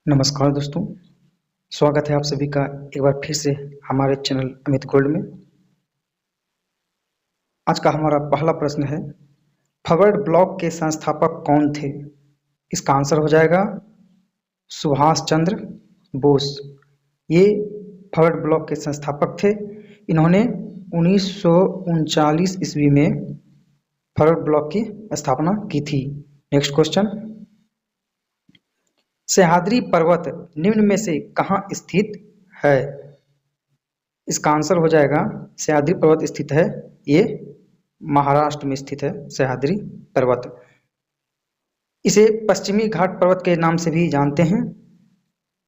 नमस्कार दोस्तों, स्वागत है आप सभी का एक बार फिर से हमारे चैनल अमित गोल्ड में। आज का हमारा पहला प्रश्न है, फॉरवर्ड ब्लॉक के संस्थापक कौन थे? इसका आंसर हो जाएगा सुभाष चंद्र बोस। ये फॉरवर्ड ब्लॉक के संस्थापक थे। इन्होंने 1939 ईस्वी में फॉरवर्ड ब्लॉक की स्थापना की थी। नेक्स्ट क्वेश्चन, सह्याद्री पर्वत निम्न में से कहाँ स्थित है? इसका आंसर हो जाएगा सह्याद्री पर्वत स्थित है, ये महाराष्ट्र में स्थित है सह्याद्री पर्वत। इसे पश्चिमी घाट पर्वत के नाम से भी जानते हैं।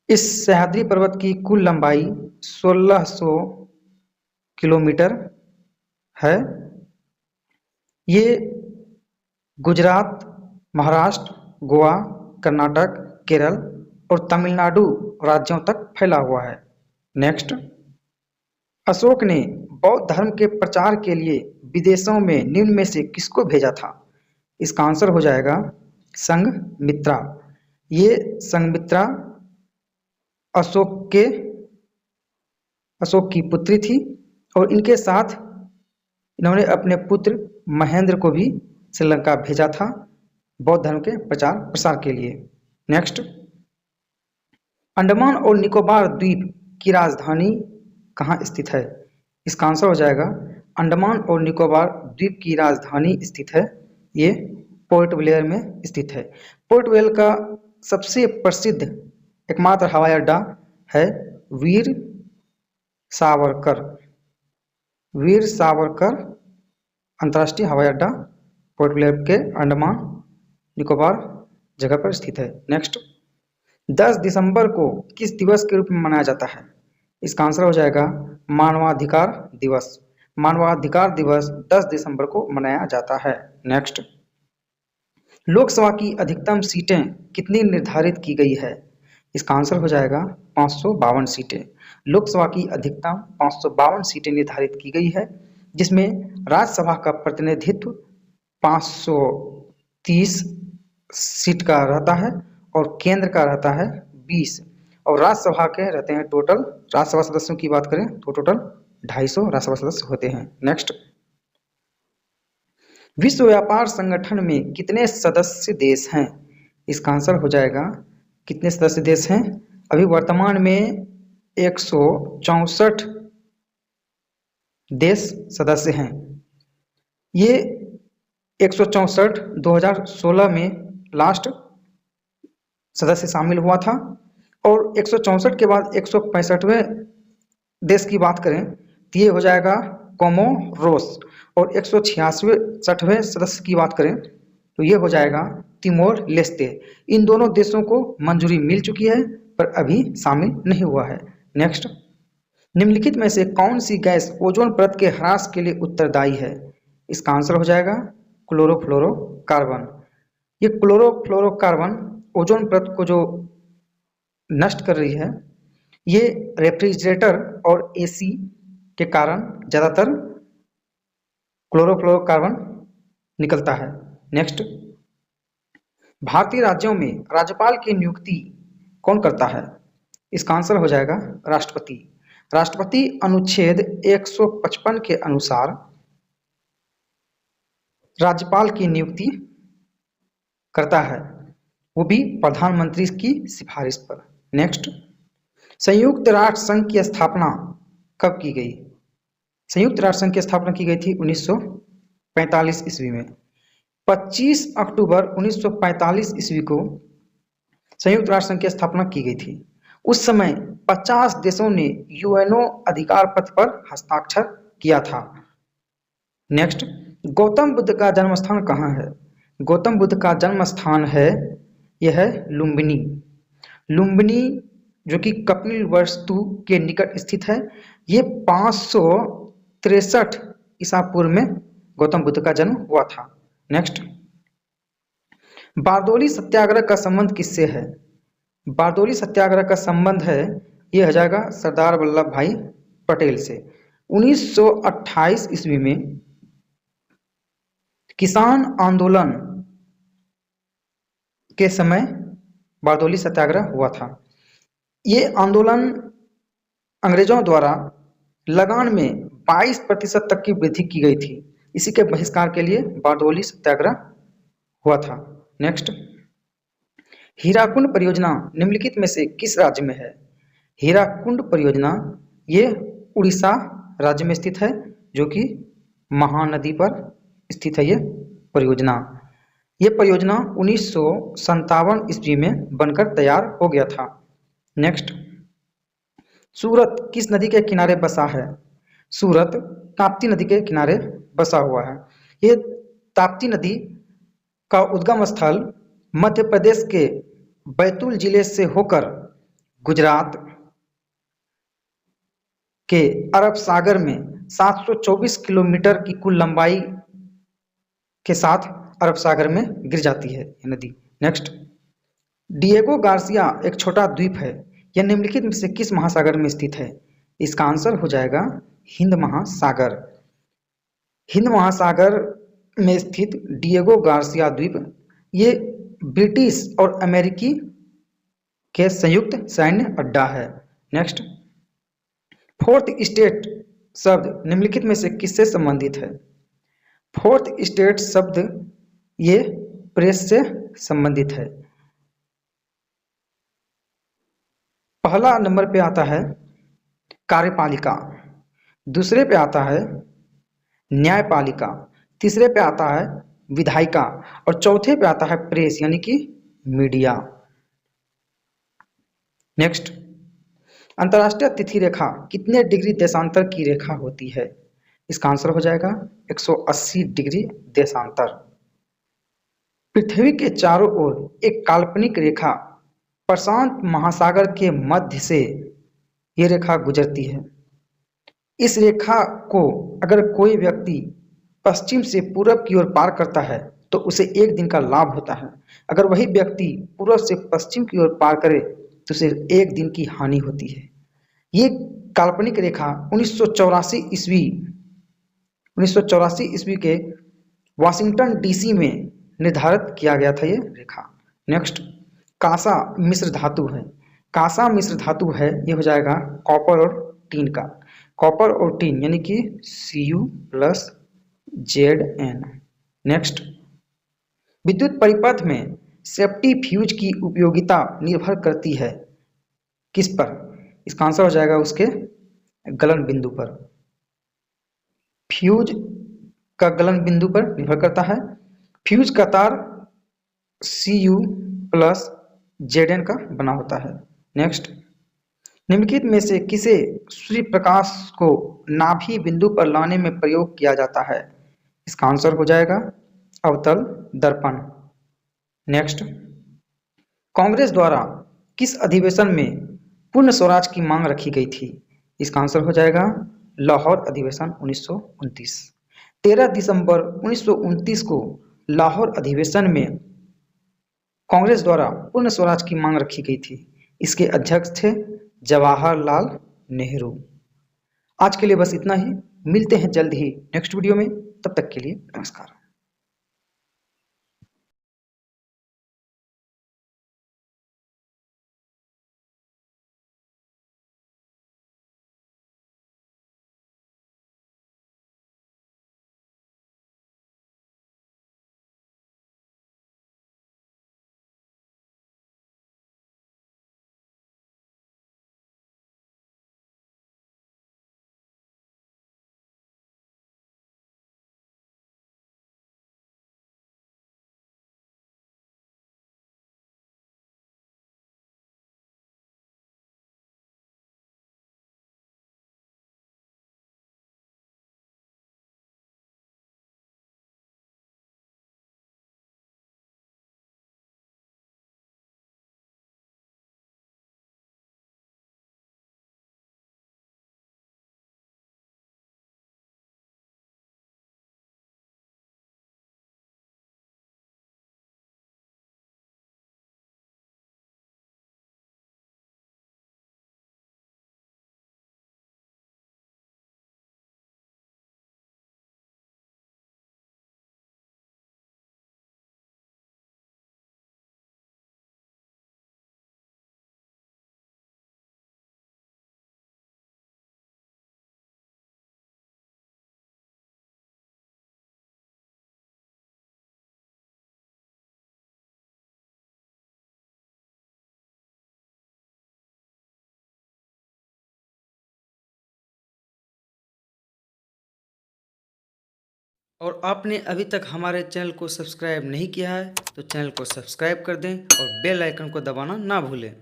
इस सह्याद्री पर्वत की कुल लंबाई 1600 किलोमीटर है। ये गुजरात, महाराष्ट्र, गोवा, कर्नाटक, केरल और तमिलनाडु राज्यों तक फैला हुआ है। नेक्स्ट, अशोक ने बौद्ध धर्म के प्रचार के लिए विदेशों में निम्न में से किसको भेजा था? इसका आंसर हो जाएगा संघमित्रा। ये संघमित्रा अशोक की पुत्री थी और इनके साथ इन्होंने अपने पुत्र महेंद्र को भी श्रीलंका भेजा था बौद्ध धर्म के प्रचार प्रसार के लिए। नेक्स्ट, अंडमान और निकोबार द्वीप की राजधानी कहाँ स्थित है? इसका आंसर हो जाएगा अंडमान और निकोबार द्वीप की राजधानी स्थित है, ये पोर्ट ब्लेयर में स्थित है। पोर्ट ब्लेयर का सबसे प्रसिद्ध एकमात्र हवाई अड्डा है वीर सावरकर अंतर्राष्ट्रीय हवाई अड्डा पोर्ट ब्लेयर के अंडमान निकोबार जगह पर स्थित है। नेक्स्ट, 10 दिसंबर को किस दिवस के रूप में मनाया जाता है? इसका आंसर हो जाएगा मानवाधिकार दिवस। मानवाधिकार दिवस 10 दिसंबर को मनाया जाता है। नेक्स्ट, लोकसभा की अधिकतम सीटें कितनी निर्धारित की गई है? इसका आंसर हो जाएगा 552 सीटें। लोकसभा की अधिकतम 552 सीटें निर्धारित की गई है, जिसमें राज्यसभा का प्रतिनिधित्व 530 सीट का रहता है और केंद्र का रहता है 20, और राज्यसभा के रहते हैं टोटल, राज्यसभा सदस्यों की बात करें तो टोटल 250 राज्यसभा सदस्य होते हैं। नेक्स्ट, विश्व व्यापार संगठन में कितने सदस्य देश हैं? इसका आंसर हो जाएगा कितने सदस्य देश हैं? अभी वर्तमान में 164 देश सदस्य हैं। ये 164 2016 में लास्ट सदस्य शामिल हुआ था, और 164 के बाद 165वें देश की बात करें तो ये हो जाएगा कोमोरोस, और 166वें सदस्य की बात करें तो ये हो जाएगा तिमोर लेस्ते। इन दोनों देशों को मंजूरी मिल चुकी है पर अभी शामिल नहीं हुआ है। नेक्स्ट, निम्नलिखित में से कौन सी गैस ओजोन परत के ह्रास के लिए उत्तरदायी है? इसका आंसर हो जाएगा क्लोरोफ्लोरोकार्बन। ये क्लोरोफ्लोरोकार्बन ओजोन परत को जो नष्ट कर रही है, ये रेफ्रिजरेटर और एसी के कारण ज़्यादातर क्लोरोफ्लोरोकार्बन निकलता है। नेक्स्ट, भारतीय राज्यों में राज्यपाल की नियुक्ति कौन करता है? इसका आंसर हो जाएगा राष्ट्रपति। राष्ट्रपति अनुच्छेद 155 के अनुसार राज्यपाल की नियुक्ति करता है, वो भी प्रधानमंत्री की सिफारिश पर। नेक्स्ट, संयुक्त राष्ट्र संघ की स्थापना कब की गई? संयुक्त राष्ट्र संघ की स्थापना की गई थी 1945 ईस्वी में। 25 अक्टूबर 1945 ईस्वी को संयुक्त राष्ट्र संघ की स्थापना की गई थी। उस समय 50 देशों ने यूएनओ अधिकार पत्र पर हस्ताक्षर किया था। नेक्स्ट, गौतम बुद्ध का जन्म स्थान कहाँ है? गौतम बुद्ध का जन्म स्थान है, यह है लुम्बिनी। लुम्बिनी जो कि कपिल वस्तु के निकट स्थित है। ये 563 ईसा पूर्व में गौतम बुद्ध का जन्म हुआ था। नेक्स्ट, बारदोली सत्याग्रह का संबंध किससे है? बारदोली सत्याग्रह का संबंध है, ये हो जाएगा सरदार वल्लभ भाई पटेल से। 1928 ईस्वी में किसान आंदोलन के समय बारदोली सत्याग्रह हुआ था। ये आंदोलन अंग्रेजों द्वारा लगान में 22% तक की वृद्धि की गई थी। इसी के बहिष्कार के लिए बारदोली सत्याग्रह हुआ था। नेक्स्ट, हीराकुंड परियोजना निम्नलिखित में से किस राज्य में है? हीराकुंड परियोजना ये उड़ीसा राज्य में स्थित है, जो कि महानदी पर स्थित है। ये परियोजना 1957 ईस्वी में बनकर तैयार हो गया था। नेक्स्ट, सूरत किस नदी के किनारे बसा है? सूरत ताप्ती नदी के किनारे बसा हुआ है। ये ताप्ती नदी का उद्गम स्थल मध्य प्रदेश के बैतूल जिले से होकर गुजरात के अरब सागर में 724 किलोमीटर की कुल लंबाई के साथ अरब सागर में गिर जाती है ये नदी। नेक्स्ट, डिएगो गार्सिया एक छोटा द्वीप है। यह निम्नलिखित में से किस महासागर में स्थित है? इसका आंसर हो जाएगा हिंद महासागर। हिंद महासागर में स्थित डिएगो गार्सिया द्वीप ये ब्रिटिश और अमेरिकी के संयुक्त सैन्य अड्डा है। नेक्स्ट, फोर्थ स्टेट शब्द निम्नलिखित में से किससे संबंधित है? फोर्थ स्टेट शब्द ये प्रेस से संबंधित है। पहला नंबर पे आता है कार्यपालिका, दूसरे पे आता है न्यायपालिका, तीसरे पे आता है विधायिका और चौथे पे आता है प्रेस यानी कि मीडिया। नेक्स्ट, अंतर्राष्ट्रीय तिथि रेखा कितने डिग्री देशांतर की रेखा होती है? इसका आंसर हो जाएगा 180 डिग्री देशांतर। पृथ्वी के चारों ओर एक काल्पनिक रेखा प्रशांत महासागर के मध्य से ये रेखा गुजरती है। इस रेखा को अगर कोई व्यक्ति पश्चिम से पूरब की ओर पार करता है तो उसे एक दिन का लाभ होता है। अगर वही व्यक्ति पूर्व से पश्चिम की ओर पार करे तो उसे एक दिन की हानि होती है। ये काल्पनिक रेखा 1984 ईस्वी के वाशिंगटन डीसी में निर्धारित किया गया था ये रेखा। नेक्स्ट, कांसा मिश्र धातु है। कांसा मिश्र धातु है ये हो जाएगा कॉपर और टीन का। कॉपर और टीन यानी कि Cu+Zn। नेक्स्ट, विद्युत परिपथ में सेफ्टी फ्यूज की उपयोगिता निर्भर करती है किस पर? इसका आंसर हो जाएगा उसके गलन बिंदु पर। फ्यूज का गलन बिंदु पर निर्भर करता है। फ्यूज का तार Cu+Zn का बना होता है। नेक्स्ट, निम्नलिखित में से किसे सूर्य प्रकाश को नाभि बिंदु पर लाने में प्रयोग किया जाता है? इसका आंसर हो जाएगा अवतल दर्पण। नेक्स्ट, कांग्रेस द्वारा किस अधिवेशन में पूर्ण स्वराज की मांग रखी गई थी? इसका आंसर हो जाएगा लाहौर अधिवेशन 1929। 13 दिसंबर 1929 को लाहौर अधिवेशन में कांग्रेस द्वारा पूर्ण स्वराज की मांग रखी गई थी। इसके अध्यक्ष थे जवाहरलाल नेहरू। आज के लिए बस इतना ही। मिलते हैं जल्द ही नेक्स्ट वीडियो में। तब तक के लिए नमस्कार। और आपने अभी तक हमारे चैनल को सब्सक्राइब नहीं किया है तो चैनल को सब्सक्राइब कर दें और बेल आइकन को दबाना ना भूलें।